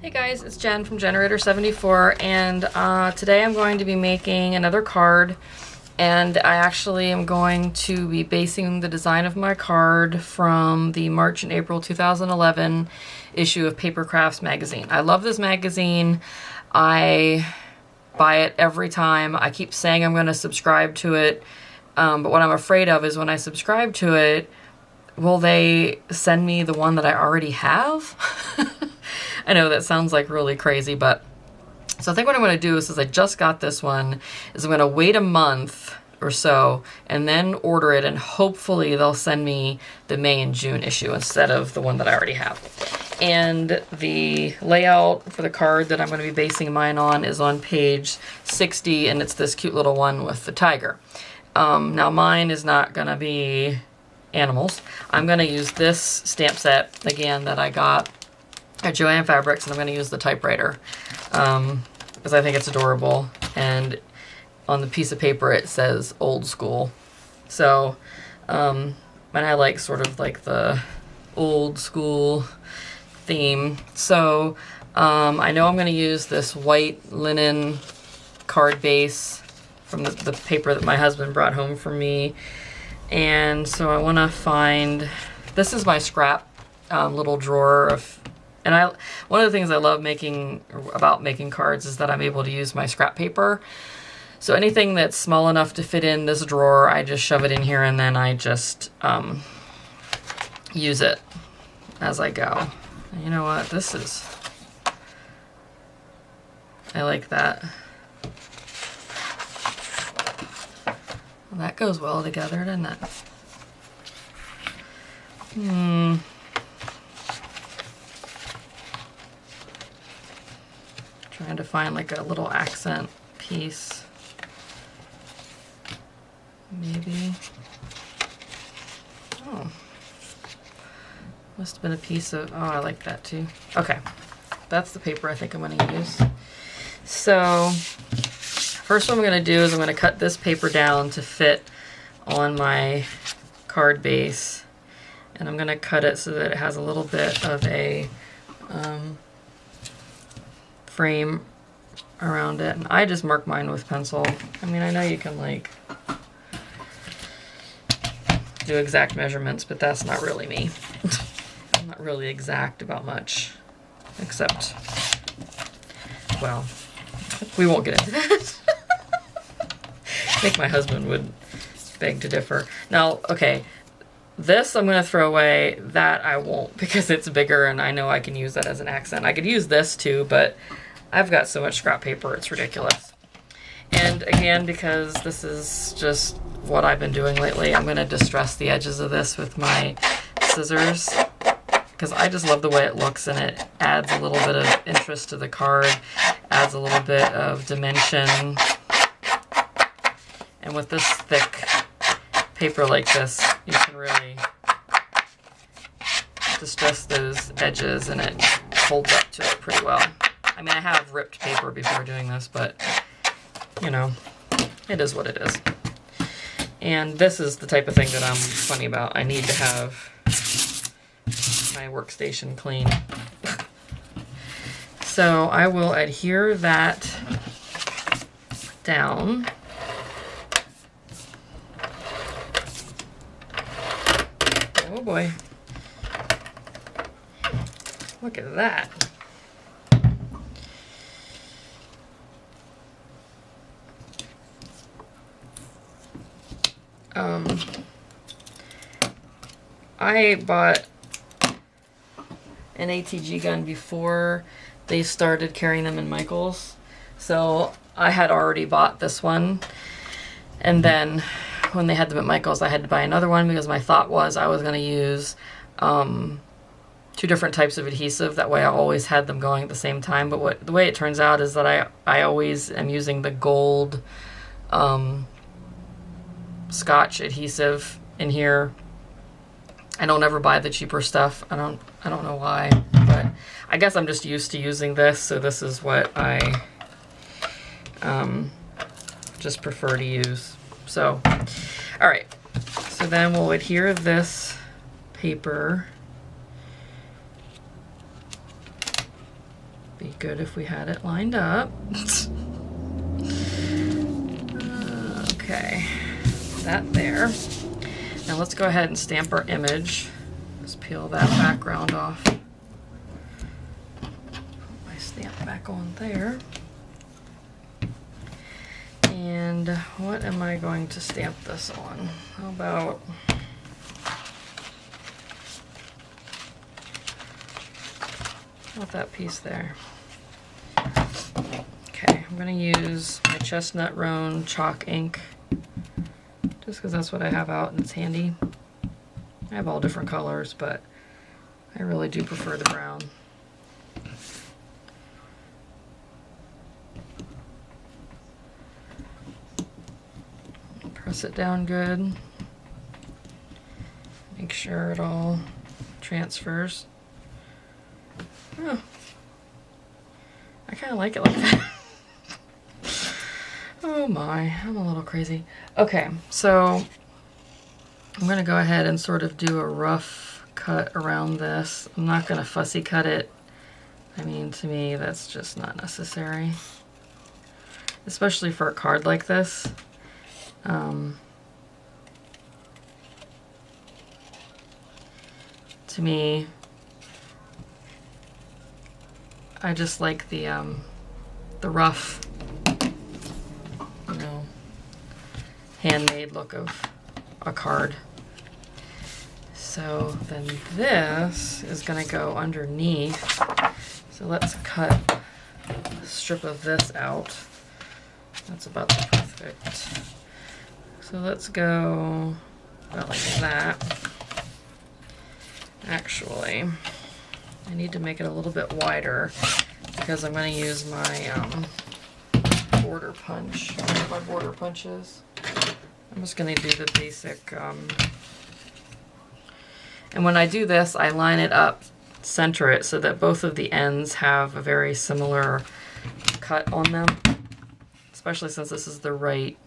Hey guys, it's Jen from Generator74, and today I'm going to be making another card, and I actually am going to be basing the design of my card from the March and April 2011 issue of Paper Crafts magazine. I love this magazine. I buy it every time. I keep saying I'm going to subscribe to it, but what I'm afraid of is when I subscribe to it, will they send me the one that I already have? I know that sounds like really crazy, but so I think what I'm going to do is I just got this one, is I'm going to wait a month or so and then order it, and hopefully they'll send me the May and June issue instead of the one that I already have. And the layout for the card that I'm going to be basing mine on is on page 60, and it's this cute little one with the tiger. Now mine is not going to be animals. I'm going to use this stamp set again that I got at Joann Fabrics, and I'm going to use the typewriter because I think it's adorable, and on the piece of paper it says old school. So and I like sort of like the old school theme. So I know I'm going to use this white linen card base from the paper that my husband brought home for me. And so I want to find, this is my scrap little drawer of, and one of the things I love about making cards is that I'm able to use my scrap paper. So anything that's small enough to fit in this drawer, I just shove it in here, and then I just use it as I go. And you know what? I like that. Well, that goes well together, doesn't it? Trying to find like a little accent piece. Maybe. Oh. Must have been a piece of, oh, I like that too. Okay. That's the paper I think I'm going to use. So, first what I'm going to do is I'm going to cut this paper down to fit on my card base. And I'm going to cut it so that it has a little bit of a frame around it. And I just mark mine with pencil. I mean, I know you can like do exact measurements, but that's not really me. I'm not really exact about much, except, well, we won't get into that. I think my husband would beg to differ. Now, okay, this I'm going to throw away. That I won't, because it's bigger and I know I can use that as an accent. I could use this too, but I've got so much scrap paper, it's ridiculous. And again, because this is just what I've been doing lately, I'm going to distress the edges of this with my scissors, because I just love the way it looks, and it adds a little bit of interest to the card, adds a little bit of dimension. And with this thick paper like this, you can really distress those edges, and it holds up to it pretty well. I mean, I have ripped paper before doing this, but, you know, it is what it is. And this is the type of thing that I'm funny about. I need to have my workstation clean. So I will adhere that down. Oh boy. Look at that. I bought an ATG gun before they started carrying them in Michaels. So I had already bought this one. And then when they had them at Michaels, I had to buy another one, because my thought was I was going to use two different types of adhesive. That way I always had them going at the same time. But the way it turns out is that I always am using the gold Scotch adhesive in here. I don't ever buy the cheaper stuff. I don't know why, but I guess I'm just used to using this, so this is what I just prefer to use. So, all right. So then we'll adhere this paper Be good if we had it lined up. Okay, that there. Now let's go ahead and stamp our image. Just peel that background off. Put my stamp back on there. And what am I going to stamp this on? How about that piece there? Okay, I'm going to use my Chestnut Roan chalk ink just because that's what I have out and it's handy. I have all different colors, but I really do prefer the brown. Press it down good. Make sure it all transfers. Oh, I kind of like it like that. Oh my, I'm a little crazy. Okay, so I'm going to go ahead and sort of do a rough cut around this. I'm not going to fussy cut it. I mean, to me, that's just not necessary. Especially for a card like this. To me, I just like the rough, you know, handmade look of a card. So then this is going to go underneath. So let's cut a strip of this out. That's about the perfect. So let's go about like that. Actually, I need to make it a little bit wider because I'm going to use my border punch. My border punches. I'm just going to do the basic. And when I do this, I line it up, center it so that both of the ends have a very similar cut on them. Especially since this is the right,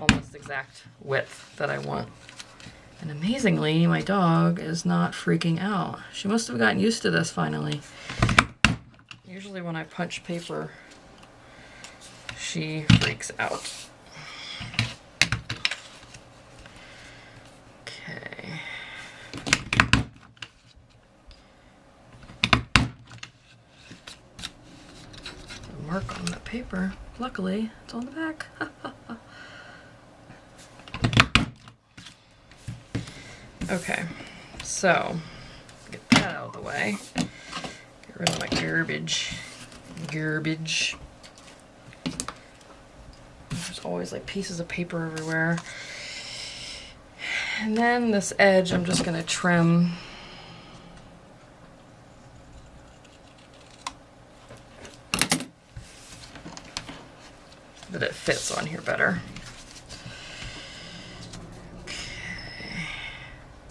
almost exact width that I want. And amazingly, my dog is not freaking out. She must have gotten used to this finally. Usually when I punch paper, she freaks out. Okay. A mark on that paper. Luckily, it's on the back. Okay, so get that out of the way. Get rid of my garbage. There's always like pieces of paper everywhere. And then this edge I'm just going to trim. That it fits on here better.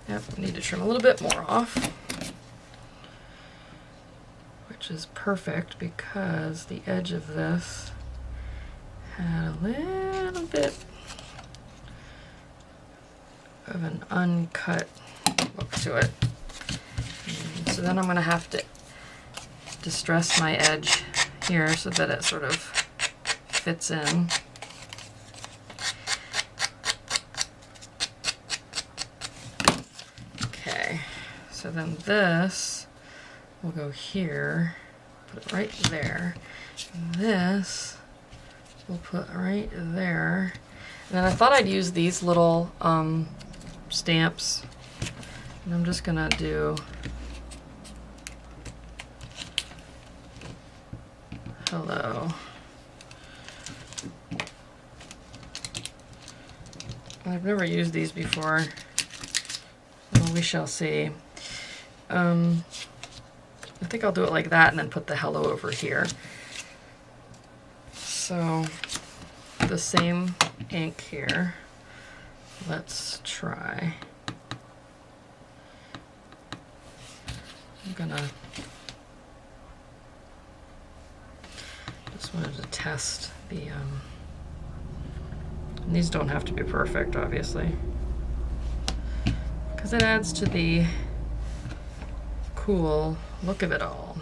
Yep, I need to trim a little bit more off, which is perfect because the edge of this had a little bit of an uncut look to it. And so then I'm going to have to distress my edge here so that it sort of fits in. So then this will go here, put it right there. And this we'll put right there. And then I thought I'd use these little stamps. And I'm just gonna do hello. I've never used these before. Well, we shall see. I think I'll do it like that and then put the hello over here. So the same ink here. Let's try. I'm gonna just wanted to test the and these don't have to be perfect, obviously, because it adds to the cool look of it all.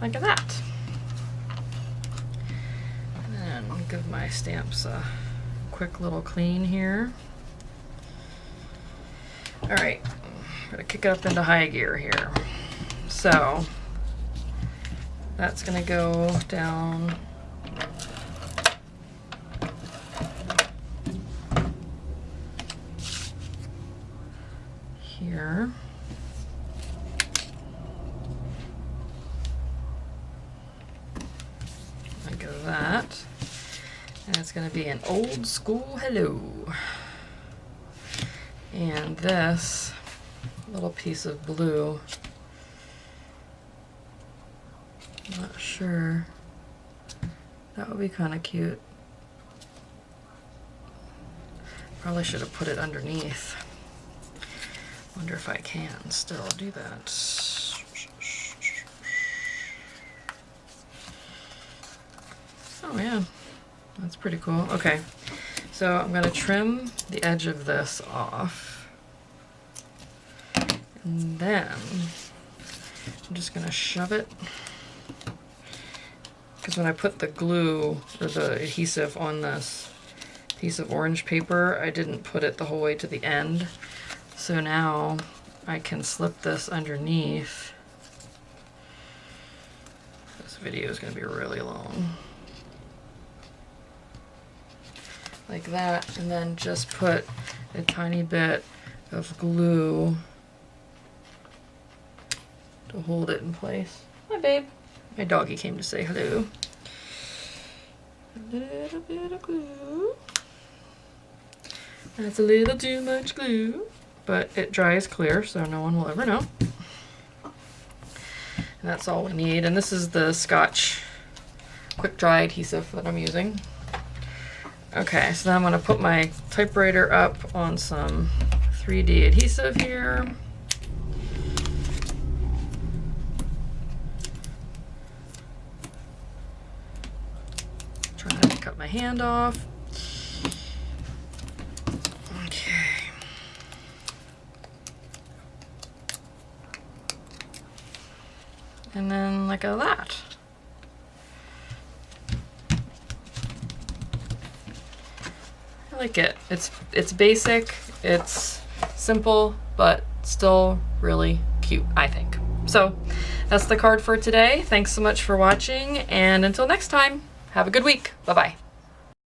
like that. And then give my stamps a quick little clean here. All right, I'm gonna kick it up into high gear here. So that's gonna go down here. Like that. And it's gonna be an old school hello. And this little piece of blue, I'm not sure, that would be kind of cute. Probably should have put it underneath. Wonder if I can still do that. Oh man, that's pretty cool. Okay, so I'm gonna trim the edge of this off. And then I'm just gonna shove it, because when I put the glue or the adhesive on this piece of orange paper, I didn't put it the whole way to the end. So now I can slip this underneath. This video is gonna be really long. Like that, and then just put a tiny bit of glue to hold it in place. Hi, babe. My doggy came to say hello. A little bit of glue. That's a little too much glue, but it dries clear, so no one will ever know. And that's all we need. And this is the Scotch quick dry adhesive that I'm using. Okay, so then I'm gonna put my typewriter up on some 3D adhesive here. Try not to cut my hand off. Okay. And then like that. I like it. It's basic, it's simple, but still really cute, I think. So that's the card for today. Thanks so much for watching, and until next time, have a good week. Bye-bye.